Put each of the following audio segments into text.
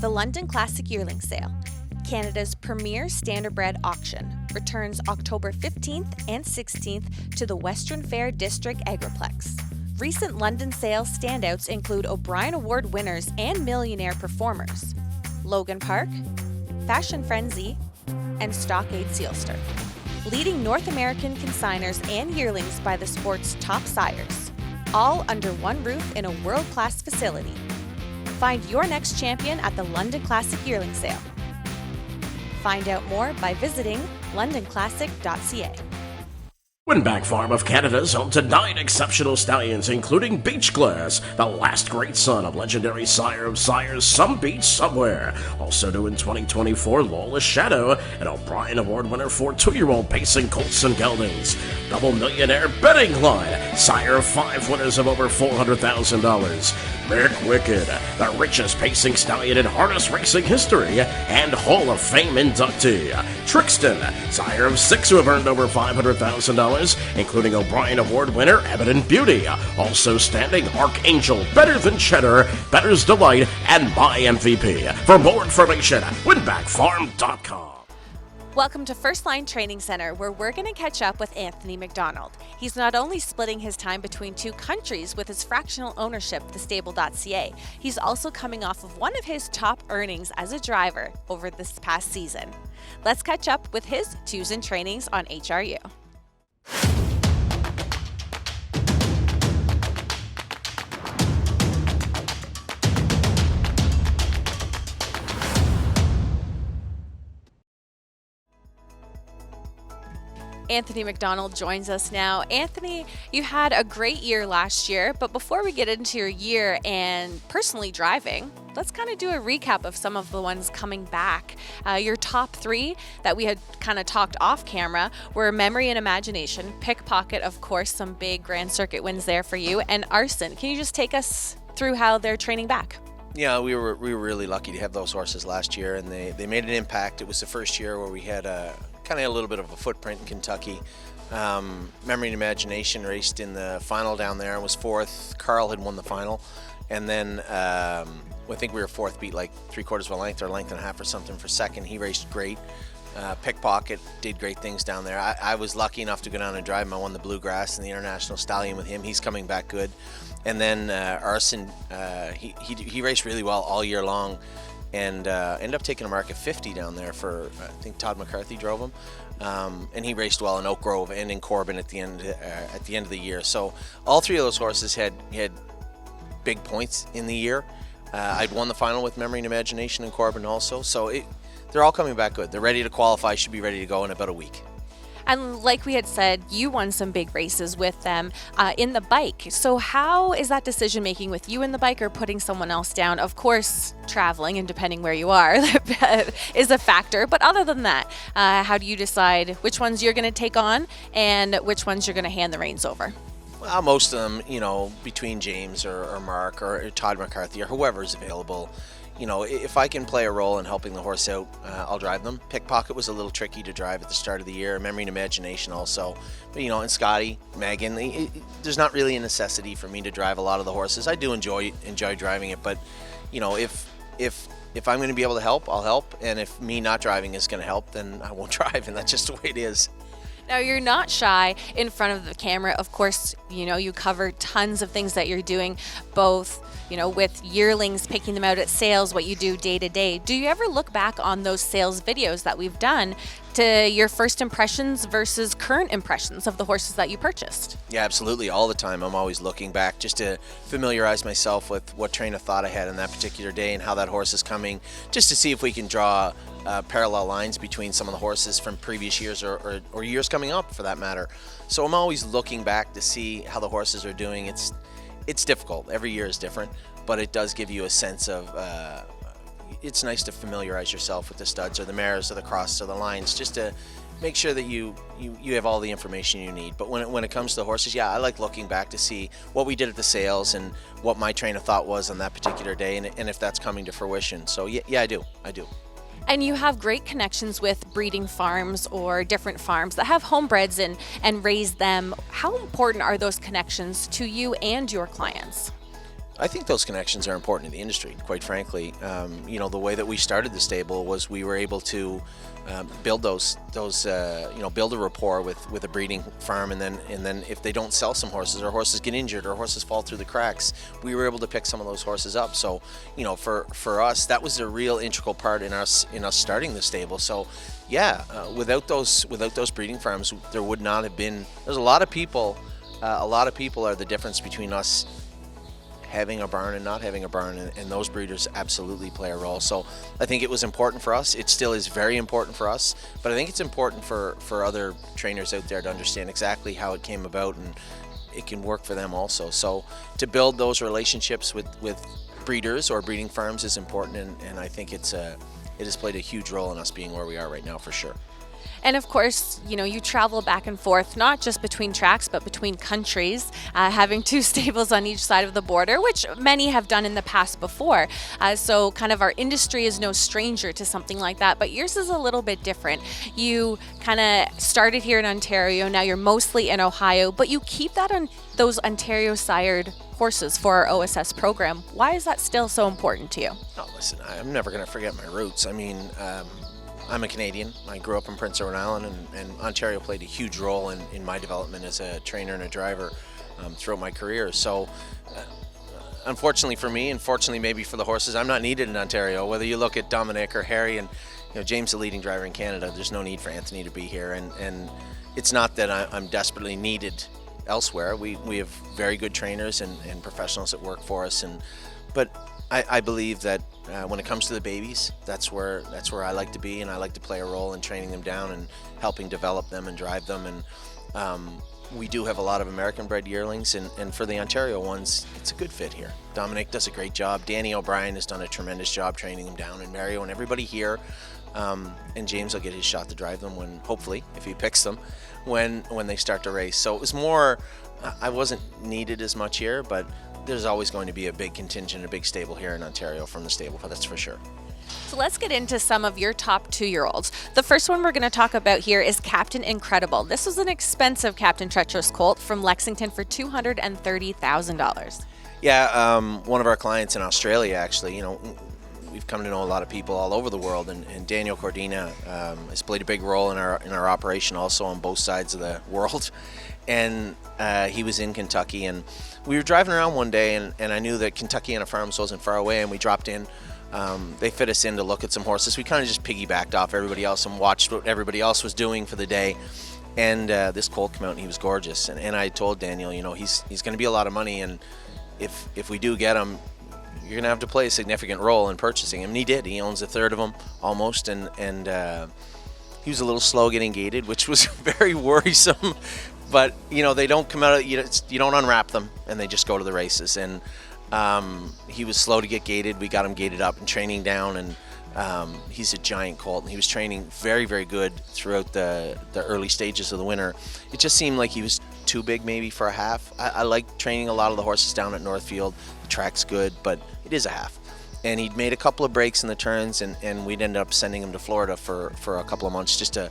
The London Classic Yearling Sale, Canada's premier standardbred auction, returns October 15th and 16th to the Western Fair District Agriplex. Recent London sales standouts include O'Brien Award winners and millionaire performers, Logan Park, Fashion Frenzy, and Stockade Sealster. Leading North American consigners and yearlings by the sport's top sires, all under one roof in a world-class facility. Find your next champion at the London Classic Yearling Sale. Find out more by visiting londonclassic.ca. Winback Farm of Canada is home to 9 exceptional stallions, including Beach Glass, the last great son of legendary sire of sires, Some Beach Somewhere. Also new in 2024, Lawless Shadow, an O'Brien Award winner for 2-year-old pacing colts and geldings. Double millionaire betting line, sire of 5 winners of over $400,000. Mick Wicked, the richest pacing stallion in harness racing history, and Hall of Fame inductee. Trixton, sire of 6 who have earned over $500,000. Including O'Brien Award winner Evident Beauty. Also standing Archangel, Better Than Cheddar, Better's Delight, and My MVP. For more information, winbackfarm.com. Welcome to First Line Training Center, where we're going to catch up with Anthony MacDonald. He's not only splitting his time between 2 countries with his fractional ownership, TheStable.ca, he's also coming off of one of his top earnings as a driver over this past season. Let's catch up with his twos and trainings on HRU. Anthony MacDonald joins us now. Anthony, you had a great year last year, but before we get into your year and personally driving, let's kind of do a recap of some of the ones coming back. Your top 3 that we had kind of talked off camera were Memory and Imagination, Pickpocket, of course, some big Grand Circuit wins there for you, and Arson. Can you just take us through how they're training back? Yeah, we were really lucky to have those horses last year, and they made an impact. It was the first year where we had kind of a little bit of a footprint in Kentucky. Memory and Imagination raced in the final down there and was 4th. Carl had won the final, and then I think we were 4th, beat like 3/4 of a length or a length and a half or something for 2nd. He raced great. Pickpocket did great things down there. I was lucky enough to go down and drive him. I won the Bluegrass and the International Stallion with him. He's coming back good. And then Arson, he raced really well all year long, and ended up taking a mark at 50 down there for, I think Todd McCarthy drove him, and he raced well in Oak Grove and in Corbin at the end of the year. So all 3 of those horses had big points in the year. I'd won the final with Memory and Imagination in Corbin also, so they're all coming back good. They're ready to qualify, should be ready to go in about a week. And like we had said, you won some big races with them in the bike. So how is that decision making with you in the bike or putting someone else down? Of course, traveling and depending where you are is a factor. But other than that, how do you decide which ones you're going to take on and which ones you're going to hand the reins over? Well, most of them, between James or Mark or Todd McCarthy or whoever is available, if I can play a role in helping the horse out, I'll drive them. Pickpocket was a little tricky to drive at the start of the year. Memory and Imagination also. But, and Scotty, Megan, there's not really a necessity for me to drive a lot of the horses. I do enjoy driving it, but, if I'm going to be able to help, I'll help. And if me not driving is going to help, then I won't drive, and that's just the way it is. Now, you're not shy in front of the camera. Of course, you cover tons of things that you're doing, both, with yearlings, picking them out at sales, what you do day to day. Do you ever look back on those sales videos that we've done to your first impressions versus current impressions of the horses that you purchased? Yeah, absolutely. All the time. I'm always looking back just to familiarize myself with what train of thought I had on that particular day and how that horse is coming, just to see if we can draw parallel lines between some of the horses from previous years or years coming up, for that matter. So I'm always looking back to see how the horses are doing. It's difficult. Every year is different, but it does give you a sense of it's nice to familiarize yourself with the studs or the mares or the crosses or the lines, just to make sure that you have all the information you need. But when it comes to the horses, yeah, I like looking back to see what we did at the sales and what my train of thought was on that particular day, and if that's coming to fruition. So yeah, I do. And you have great connections with breeding farms or different farms that have homebreds and raise them. How important are those connections to you and your clients? I think those connections are important in the industry, quite frankly. The way that we started the stable was we were able to build build a rapport with a breeding farm, and then if they don't sell some horses, or horses get injured, or horses fall through the cracks, we were able to pick some of those horses up. So, for us, that was a real integral part in us starting the stable. So, yeah, without those breeding farms, there would not have been. There's a lot of people. A lot of people are the difference between us having a barn and not having a barn, and those breeders absolutely play a role. So I think it was important for us. It still is very important for us, but I think it's important for other trainers out there to understand exactly how it came about, and it can work for them also. So to build those relationships with breeders or breeding farms is important, and I think it has played a huge role in us being where we are right now, for sure. And of course, you travel back and forth, not just between tracks, but between countries, having two stables on each side of the border, which many have done in the past before. So kind of our industry is no stranger to something like that, but yours is a little bit different. You kind of started here in Ontario, now you're mostly in Ohio, but you keep that on those Ontario-sired horses for our OSS program. Why is that still so important to you? Oh, listen, I'm never going to forget my roots. I mean, I'm a Canadian. I grew up in Prince Edward Island, and Ontario played a huge role in my development as a trainer and a driver throughout my career. So, unfortunately for me, and fortunately maybe for the horses, I'm not needed in Ontario. Whether you look at Dominic or Harry, and James, the leading driver in Canada, there's no need for Anthony to be here. And it's not that I'm desperately needed elsewhere. We have very good trainers and professionals that work for us, but I believe that when it comes to the babies, that's where I like to be, and I like to play a role in training them down and helping develop them and drive them. And we do have a lot of American-bred yearlings, and for the Ontario ones, it's a good fit here. Dominic does a great job. Danny O'Brien has done a tremendous job training them down, and Mario and everybody here. And James will get his shot to drive them when, hopefully, if he picks them, when they start to race. So it was more, I wasn't needed as much here, but there's always going to be a big contingent, a big stable here in Ontario from the stable, that's for sure. So let's get into some of your top 2-year-olds. The first one we're going to talk about here is Captain Incredible. This was an expensive Captaintreacherous colt from Lexington for $230,000. Yeah, one of our clients in Australia, actually, we've come to know a lot of people all over the world, and Daniel Cordina has played a big role in our operation also on both sides of the world. And he was in Kentucky, and we were driving around one day, and I knew that Kentuckiana Farms wasn't far away, and we dropped in. They fit us in to look at some horses. We kind of just piggybacked off everybody else and watched what everybody else was doing for the day. And this colt came out, and he was gorgeous. And I told Daniel, he's going to be a lot of money, and if we do get him, you're going to have to play a significant role in purchasing him. And he did. He owns a third of them almost, and he was a little slow getting gated, which was very worrisome. But they don't come out. You don't unwrap them, and they just go to the races. And he was slow to get gated. We got him gated up and training down, and he's a giant colt. And he was training very, very good throughout the early stages of the winter. It just seemed like he was too big, maybe for a half. I like training a lot of the horses down at Northfield. The track's good, but it is a half. And he'd made a couple of breaks in the turns, and we'd ended up sending him to Florida for a couple of months just to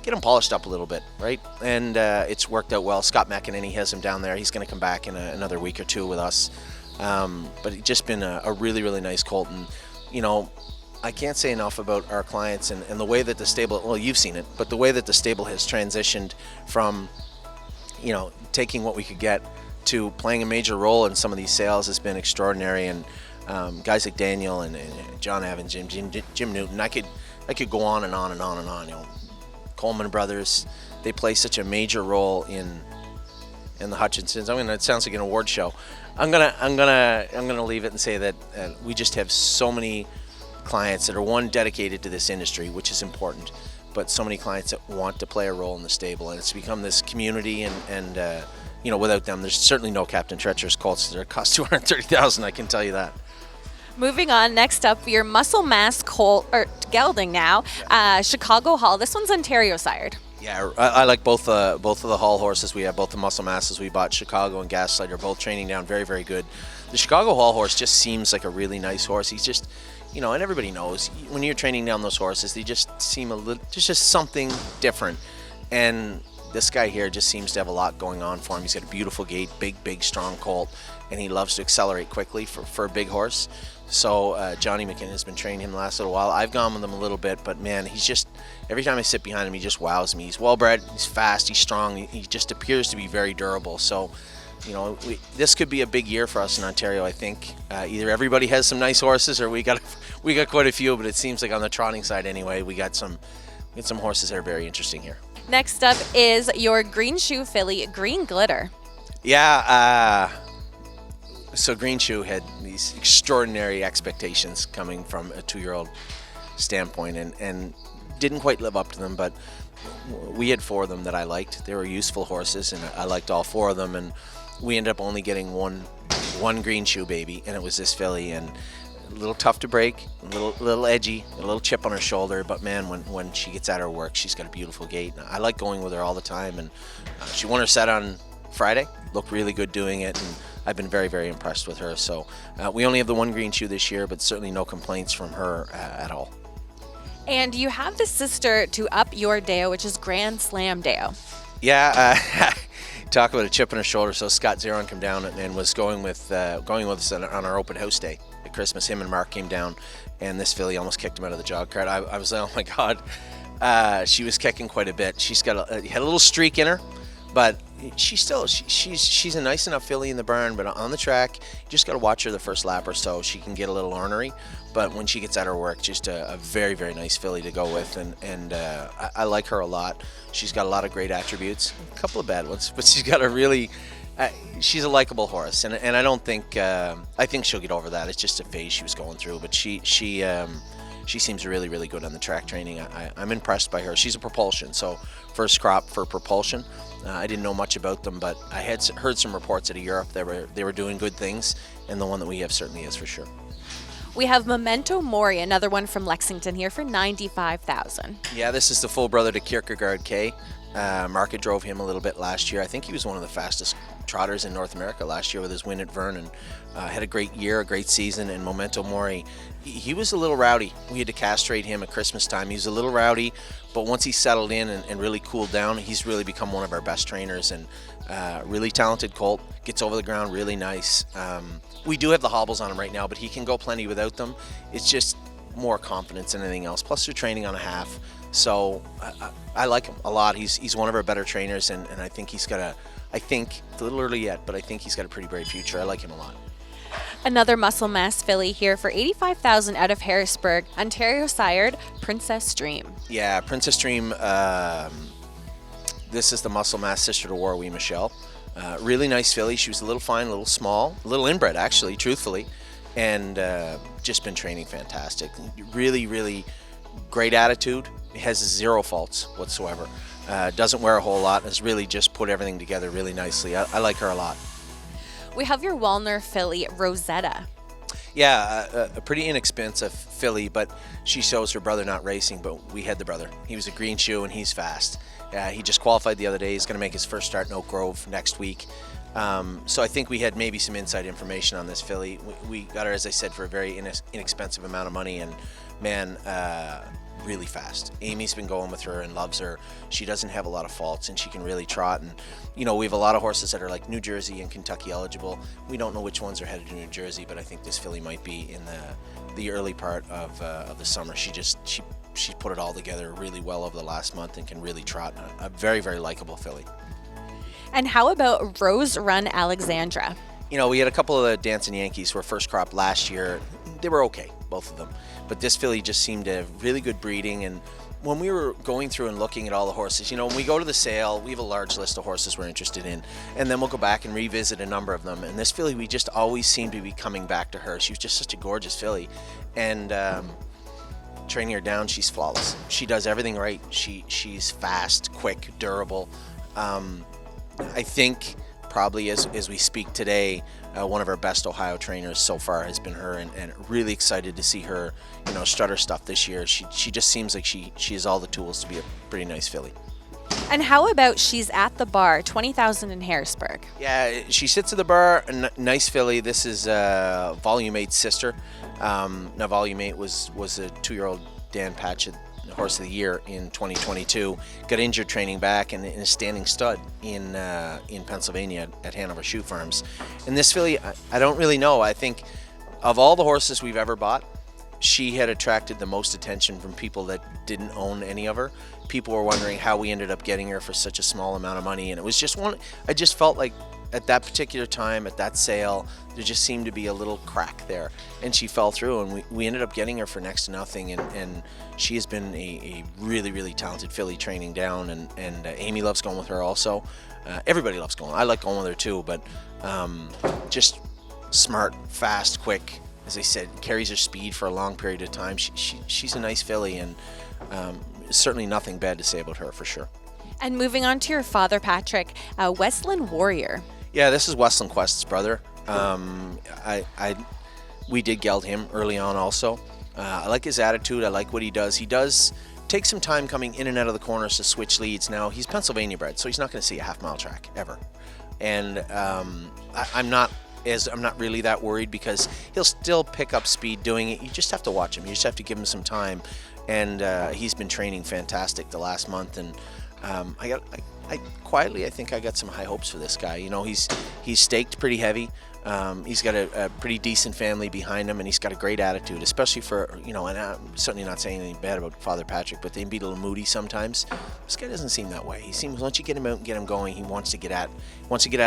get him polished up a little bit, right? And it's worked out well. Scott McEnany has him down there. He's going to come back in another week or two with us. But it's just been a really, really nice colt. And, I can't say enough about our clients and the way that the stable, well, you've seen it, but the way that the stable has transitioned from, taking what we could get to playing a major role in some of these sales has been extraordinary. And guys like Daniel and John Evans, Jim Newton, I could go on and on and on and on, Coleman brothers, they play such a major role in the Hutchinsons. It sounds like an award show. I'm gonna leave it and say that we just have so many clients that are dedicated to this industry, which is important, but so many clients that want to play a role in the stable, and it's become this community. And without them, there's certainly no Captaintreacherous colts that cost $230,000. I can tell you that. Moving on, next up, your muscle mass colt, or gelding now, Chicago Hall. This one's Ontario sired. Yeah, I like both of the Hall horses. We have both the muscle masses we bought. Chicago and Gaslight are both training down very, very good. The Chicago Hall horse just seems like a really nice horse. He's just, and everybody knows when you're training down those horses, they just seem a little, there's just something different. And This guy here just seems to have a lot going on for him. He's got a beautiful gait, big, strong colt, and he loves to accelerate quickly for a big horse. So Johnny McKinnon has been training him the last little while. I've gone with him a little bit, but man, he's just, every time I sit behind him, he just wows me. He's well-bred, he's fast, he's strong, he just appears to be very durable. So, you know, this could be a big year for us in Ontario, I think. Either everybody has some nice horses or we got quite a few, but it seems like on the trotting side anyway, we got some horses that are very interesting here. Next up is your Greenshoe filly, Green Glitter. Yeah, so Greenshoe had these extraordinary expectations coming from a 2-year-old standpoint and didn't quite live up to them, but we had 4 of them that I liked. They were useful horses, and I liked all 4 of them, and we ended up only getting one Greenshoe baby, and it was this filly, and a little tough to break, a little edgy, a little chip on her shoulder, but man, when she gets at her work, she's got a beautiful gait. I like going with her all the time, and she won her set on Friday, looked really good doing it, and I've been very, very impressed with her. So we only have the one Greenshoe this year, but certainly no complaints from her at all. And you have the sister to up your Deo, which is Grand Slam Deo. Yeah, talk about a chip on her shoulder. So Scott Zeron came down and was going with us on our open house day at Christmas. Him and Mark came down, and this filly almost kicked him out of the jog cart. I was like, oh my God. She was kicking quite a bit. She's got had a little streak in her, but she's a nice enough filly in the barn, but on the track, you just got to watch her the first lap or so. She can get a little ornery, but when she gets at her work, just a very, very nice filly to go with, and I like her a lot. She's got a lot of great attributes, a couple of bad ones, but she's got a really, she's a likable horse, and I don't think, I think she'll get over that. It's just a phase she was going through, but she seems really, really good on the track training. I'm impressed by her. She's a Propulsion, so first crop for Propulsion. I didn't know much about them, but I had heard some reports out of Europe that they were doing good things, and the one that we have certainly is for sure. We have Memento Mori, another one from Lexington here for $95,000. Yeah, this is the full brother to Kierkegaard K. Market drove him a little bit last year. I think he was one of the fastest trotters in North America last year with his win at Vernon. Had a great year, a great season, and Memento Mori, he was a little rowdy. We had to castrate him at Christmas time. He was a little rowdy, but once he settled in and really cooled down, he's really become one of our best trainers, and really talented colt, gets over the ground really nice. We do have the hobbles on him right now, but he can go plenty without them. It's just more confidence than anything else. Plus they're training on a half, so I like him a lot. He's one of our better trainers, and I think it's a little early yet, but I think he's got a pretty bright future. I like him a lot. Another muscle mass filly here for $85,000 out of Harrisburg, Ontario sired Princess Dream. Yeah, Princess Dream. This is the muscle mass sister to Warwee Michelle. Really nice filly. She was a little fine, a little small, a little inbred actually, truthfully, and just been training fantastic. Really, really great attitude. Has 0 faults whatsoever. Doesn't wear a whole lot. Has really just put everything together really nicely. I like her a lot. We have your Walner filly, Rosetta. Yeah, a pretty inexpensive filly, but she shows her brother not racing, but we had the brother. He was a Greenshoe, and he's fast. He just qualified the other day. He's going to make his first start in Oak Grove next week. So I think we had maybe some inside information on this filly. We got her, as I said, for a very inexpensive amount of money, and man, really fast. Amy's been going with her and loves her. She doesn't have a lot of faults, and she can really trot. And you know, we have a lot of horses that are like New Jersey and Kentucky eligible. We don't know which ones are headed to New Jersey, but I think this filly might be in the early part of the summer. She's put it all together really well over the last month and can really trot. A very, very likable filly. And how about Rose Run Alexandra? You know, we had a couple of the Dancin Yankees who were first crop last year. They were okay, both of them. But this filly just seemed to have really good breeding. And when we were going through and looking at all the horses, you know, when we go to the sale, we have a large list of horses we're interested in. And then we'll go back and revisit a number of them. And this filly, we just always seem to be coming back to her. She was just such a gorgeous filly. And training her down, she's flawless. She does everything right. She's fast, quick, durable. I think probably as we speak today, one of our best Ohio trainers so far has been her, and really excited to see her, you know, strut her stuff this year. She just seems like she has all the tools to be a pretty nice filly. And how about She's at the Bar, $20,000 in Harrisburg? Yeah, she sits at the bar, a nice filly. This is Volume 8's sister. Now Volume 8 was a 2-year-old Dan Patchett Horse of the Year in 2022. Got injured training back and is standing stud in Pennsylvania at Hanover Shoe Farms. And this filly, I don't really know. I think of all the horses we've ever bought, she had attracted the most attention from people that didn't own any of her. People were wondering how we ended up getting her for such a small amount of money, and it was just one. I just felt like at that particular time, at that sale, there just seemed to be a little crack there, and she fell through, and we ended up getting her for next to nothing, and she has been a really, really talented filly training down, and Amy loves going with her also. Everybody loves going. I like going with her too, but just smart, fast, quick. As I said, carries her speed for a long period of time. She's a nice filly, and certainly nothing bad to say about her for sure. And moving on to your father, Patrick, Weslynn Warrior. Yeah, this is Weslynn Quest's brother. We did geld him early on also. I like his attitude. I like what he does. He does take some time coming in and out of the corners to switch leads. Now, he's Pennsylvania bred, so he's not going to see a half-mile track ever. And I'm not really that worried because he'll still pick up speed doing it. You just have to watch him. You just have to give him some time. And he's been training fantastic the last month. And I think I got some high hopes for this guy. You know, he's staked pretty heavy. He's got a pretty decent family behind him, and he's got a great attitude, especially for, you know, and I'm certainly not saying anything bad about Father Patrick, but they can be a little moody sometimes. This guy doesn't seem that way. He seems, once you get him out and get him going, he wants to get at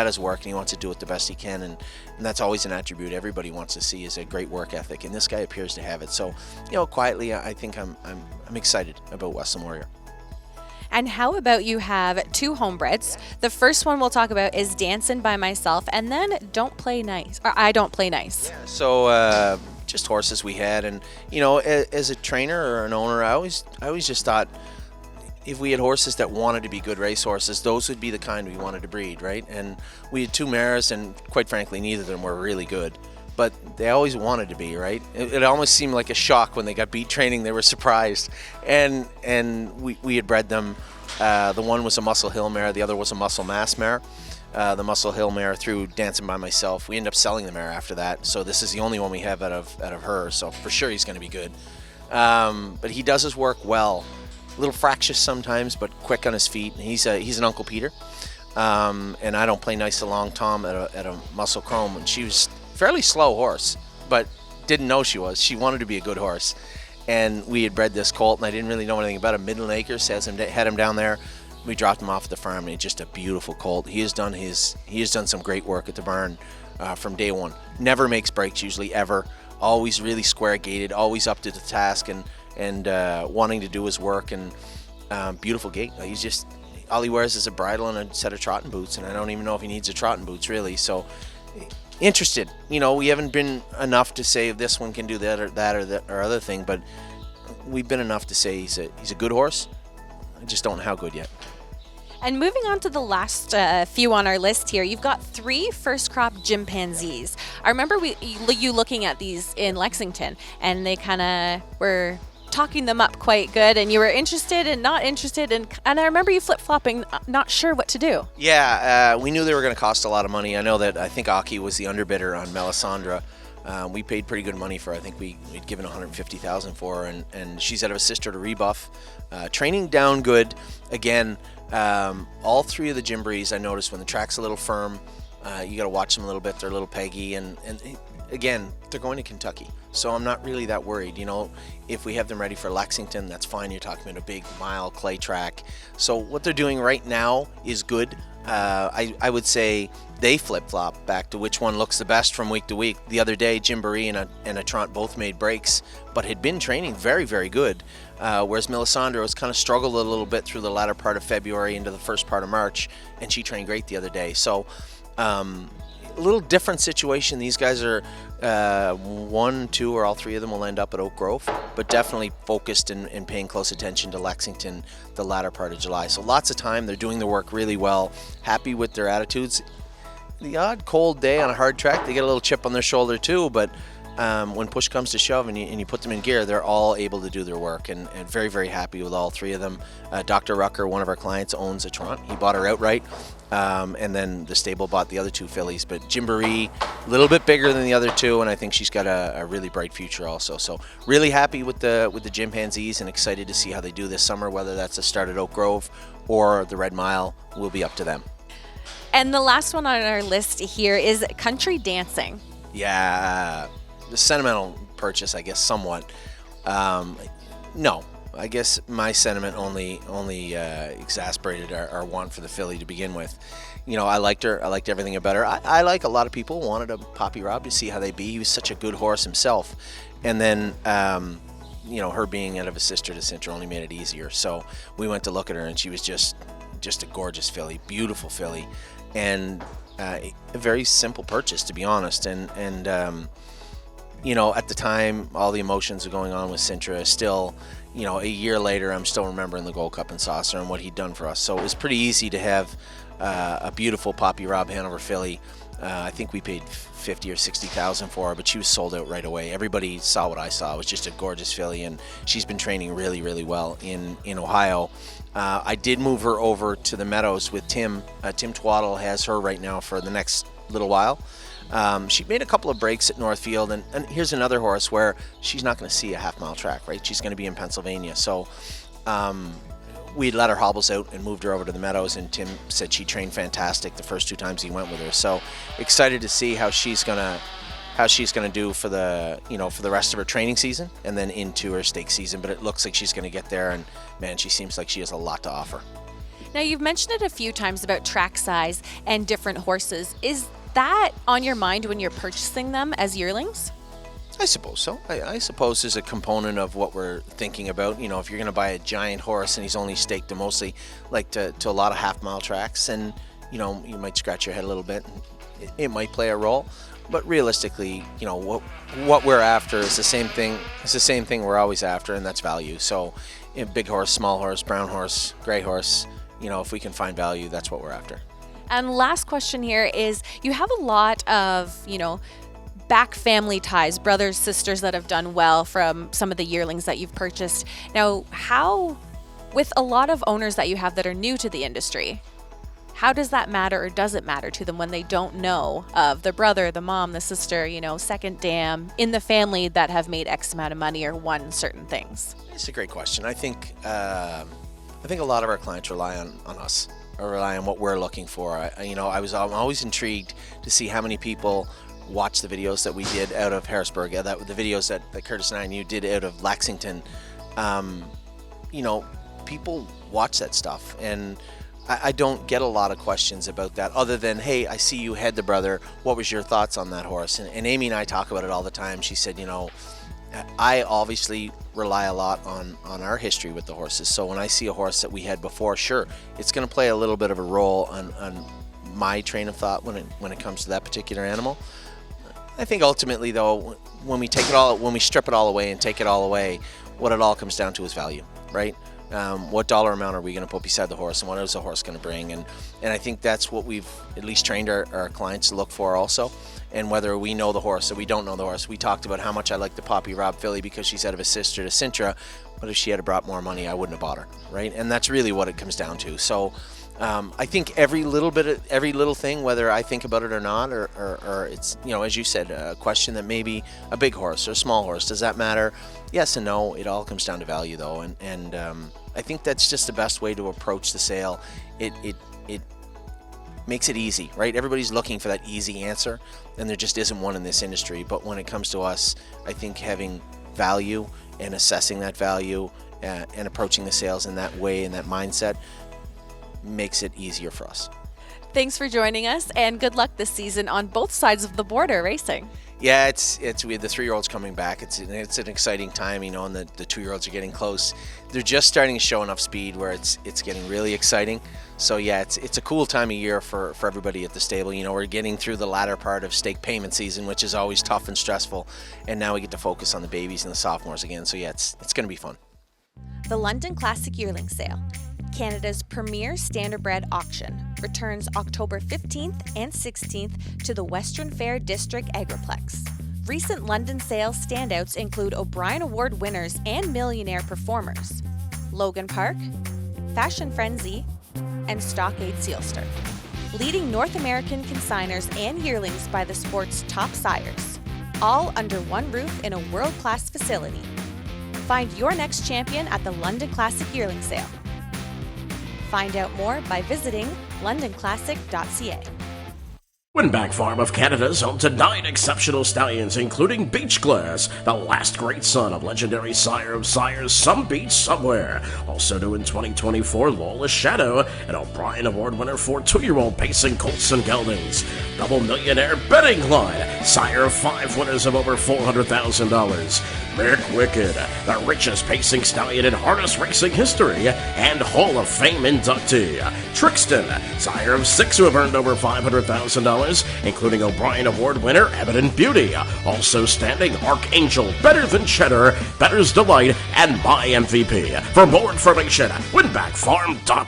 his work, and he wants to do it the best he can, and that's always an attribute everybody wants to see, is a great work ethic, and this guy appears to have it. So, you know, quietly, I think I'm excited about Weslynn Warrior. And how about you have two homebreds? The first one we'll talk about is Dancin by myself, and then Don't Play Nice, or I Don't Play Nice. Yeah, so just horses we had, and you know, as a trainer or an owner, I always just thought if we had horses that wanted to be good race horses, those would be the kind we wanted to breed, right? And we had two mares, and quite frankly, neither of them were really good. But they always wanted to be, right? It almost seemed like a shock when they got beat training. They were surprised, and we had bred them. The one was a Muscle Hill mare, the other was a Muscle Mass mare. The Muscle Hill mare through Dancin by myself. We ended up selling the mare after that, so this is the only one we have out of her. So for sure he's going to be good. But he does his work well. A little fractious sometimes, but quick on his feet. He's an Uncle Peter. And I Don't Play Nice along Tom at a Muscle Chrome, and she was fairly slow horse, but didn't know she was. She wanted to be a good horse, and we had bred this colt, and I didn't really know anything about him. Midland Acres had him down there. We dropped him off at the farm, and he's just a beautiful colt. He has done some great work at the barn from day one. Never makes breaks usually, ever. Always really square gated, always up to the task, and wanting to do his work, and beautiful gait. He's just, all he wears is a bridle and a set of trotting boots, and I don't even know if he needs a trotting boots really. So interested, you know, we haven't been enough to say if this one can do that or other thing, but we've been enough to say he's a good horse. I just don't know how good yet. And moving on to the last few on our list here, you've got 3 first crop Gimpanzees. I remember you looking at these in Lexington, and they kind of were talking them up quite good, and you were interested and not interested, and I remember you flip-flopping, not sure what to do. Yeah, we knew they were going to cost a lot of money. I think Atthe was the underbidder on Melisandre. We paid pretty good money for her. I think we'd given $150,000 for her, and she's out of a sister to Rebuff. Training down good. Again, all 3 of the Gymborees, I noticed when the track's a little firm, you got to watch them a little bit. They're a little peggy, and again, they're going to Kentucky, so I'm not really that worried. You know, if we have them ready for Lexington, that's fine. You're talking about a big mile clay track. So what they're doing right now is good. I would say they flip-flop back to which one looks the best from week to week. The other day, Gymboree and a Trot both made breaks, but had been training very, very good. Whereas Melisandre has kind of struggled a little bit through the latter part of February into the first part of March, and she trained great the other day. So a little different situation. These guys are 1, 2, or all 3 of them will end up at Oak Grove, but definitely focused and paying close attention to Lexington the latter part of July. So lots of time. They're doing the work really well. Happy with their attitudes. The odd cold day on a hard track, they get a little chip on their shoulder too, but when push comes to shove and you put them in gear, they're all able to do their work, and very, very happy with all three of them. Dr. Rucker, one of our clients, owns a Toronto. He bought her outright, and then the stable bought the other two fillies. But Gymboree, a little bit bigger than the other two, and I think she's got a really bright future also. So really happy with the Gimpanzees and excited to see how they do this summer, whether that's a start at Oak Grove or the Red Mile will be up to them. And the last one on our list here is Country Dancing. Yeah, the sentimental purchase, I guess, somewhat. No, I guess my sentiment only exasperated our want for the filly to begin with. You know, I liked her. I liked everything about her. I like a lot of people wanted a Papi Rob to see how they be. He was such a good horse himself. And then, you know, her being out of a sister to Sintra only made it easier. So we went to look at her, and she was just a gorgeous filly, beautiful filly, and a very simple purchase, to be honest. And you know, at the time, all the emotions were going on with Sintra. Still, you know, a year later, I'm still remembering the Gold Cup and Saucer and what he'd done for us. So it was pretty easy to have a beautiful Papi Rob Hanover filly. I think we paid $50,000 or $60,000 for her, but she was sold out right away. Everybody saw what I saw. It was just a gorgeous filly, and she's been training really, really well in Ohio. I did move her over to the Meadows with Tim. Tim Twaddle has her right now for the next little while. She made a couple of breaks at Northfield, and here's another horse where she's not going to see a half-mile track, right? She's going to be in Pennsylvania. So we let her hobbles out and moved her over to the Meadows, and Tim said she trained fantastic the first 2 times he went with her. So excited to see how she's gonna do for the rest of her training season and then into her stake season. But it looks like she's going to get there, and man, she seems like she has a lot to offer. Now, you've mentioned it a few times about track size and different horses. Is that on your mind when you're purchasing them as yearlings? I suppose so. I suppose there's a component of what we're thinking about. You know, if you're going to buy a giant horse and he's only staked to mostly like to a lot of half-mile tracks, and you know, you might scratch your head a little bit. It might play a role, but realistically, you know, what we're after is the same thing. It's the same thing we're always after, and that's value. So, you know, big horse, small horse, brown horse, gray horse. You know, if we can find value, that's what we're after. And last question here is, you have a lot of, you know, back family ties, brothers, sisters that have done well from some of the yearlings that you've purchased. Now, how, with a lot of owners that you have that are new to the industry, how does that matter, or does it matter to them when they don't know of the brother, the mom, the sister, you know, second dam in the family that have made X amount of money or won certain things? It's a great question. I think a lot of our clients rely on us, or rely on what we're looking for. I'm always intrigued to see how many people watch the videos that we did out of Harrisburg, the videos that Curtis and I and you did out of Lexington. You know, people watch that stuff, and I don't get a lot of questions about that other than, hey, I see you had the brother. What was your thoughts on that horse? And Amy and I talk about it all the time. She said, you know, I obviously rely a lot on our history with the horses. So when I see a horse that we had before, sure, it's going to play a little bit of a role on my train of thought when it comes to that particular animal. I think ultimately, though, when we strip it all away and take it all away, what it all comes down to is value, right? What dollar amount are we going to put beside the horse, and what is the horse going to bring? And I think that's what we've at least trained our clients to look for also. And whether we know the horse or we don't know the horse, we talked about how much I like the Papi Rob filly because she's out of a sister to Sintra, but if she had brought more money, I wouldn't have bought her, right? And that's really what it comes down to. So I think every little thing, whether I think about it or not, or it's, you know, as you said, a question that maybe a big horse or a small horse, does that matter? Yes and no. It all comes down to value, though, and I think that's just the best way to approach the sale. It makes it easy, right? Everybody's looking for that easy answer, and there just isn't one in this industry. But when it comes to us, I think having value and assessing that value and approaching the sales in that way, in that mindset, makes it easier for us. Thanks for joining us, and good luck this season on both sides of the border racing. Yeah, it's we have the 3-year-olds coming back. It's an exciting time, you know, and the 2-year-olds are getting close. They're just starting to show enough speed where it's getting really exciting. So yeah, it's a cool time of year for everybody at the stable. You know, we're getting through the latter part of stake payment season, which is always tough and stressful, and now we get to focus on the babies and the sophomores again. So yeah, it's going to be fun. The London Classic Yearling Sale, Canada's premier standardbred auction, returns October 15th and 16th to the Western Fair District Agriplex. Recent London sales standouts include O'Brien Award winners and millionaire performers, Logan Park, Fashion Frenzy, and Stockade Sealster. Leading North American consigners and yearlings by the sport's top sires, all under one roof in a world-class facility. Find your next champion at the London Classic Yearling Sale. Find out more by visiting londonclassic.ca. Winback Farm of Canada is home to 9 exceptional stallions, including Beach Glass, the last great son of legendary sire of sires, Some Beach Somewhere. Also new in 2024, Lawless Shadow, an O'Brien Award winner for 2-year-old pacing colts and geldings. Double millionaire betting line, sire of 5 winners of over $400,000. Mick Wicked, the richest pacing stallion in harness racing history, and Hall of Fame inductee. Trixton, sire of 6 who have earned over $500,000. Including O'Brien Award winner Evident Beauty. Also standing Archangel, Better Than Cheddar, Better's Delight, and My MVP. For more information, winbackfarm.com.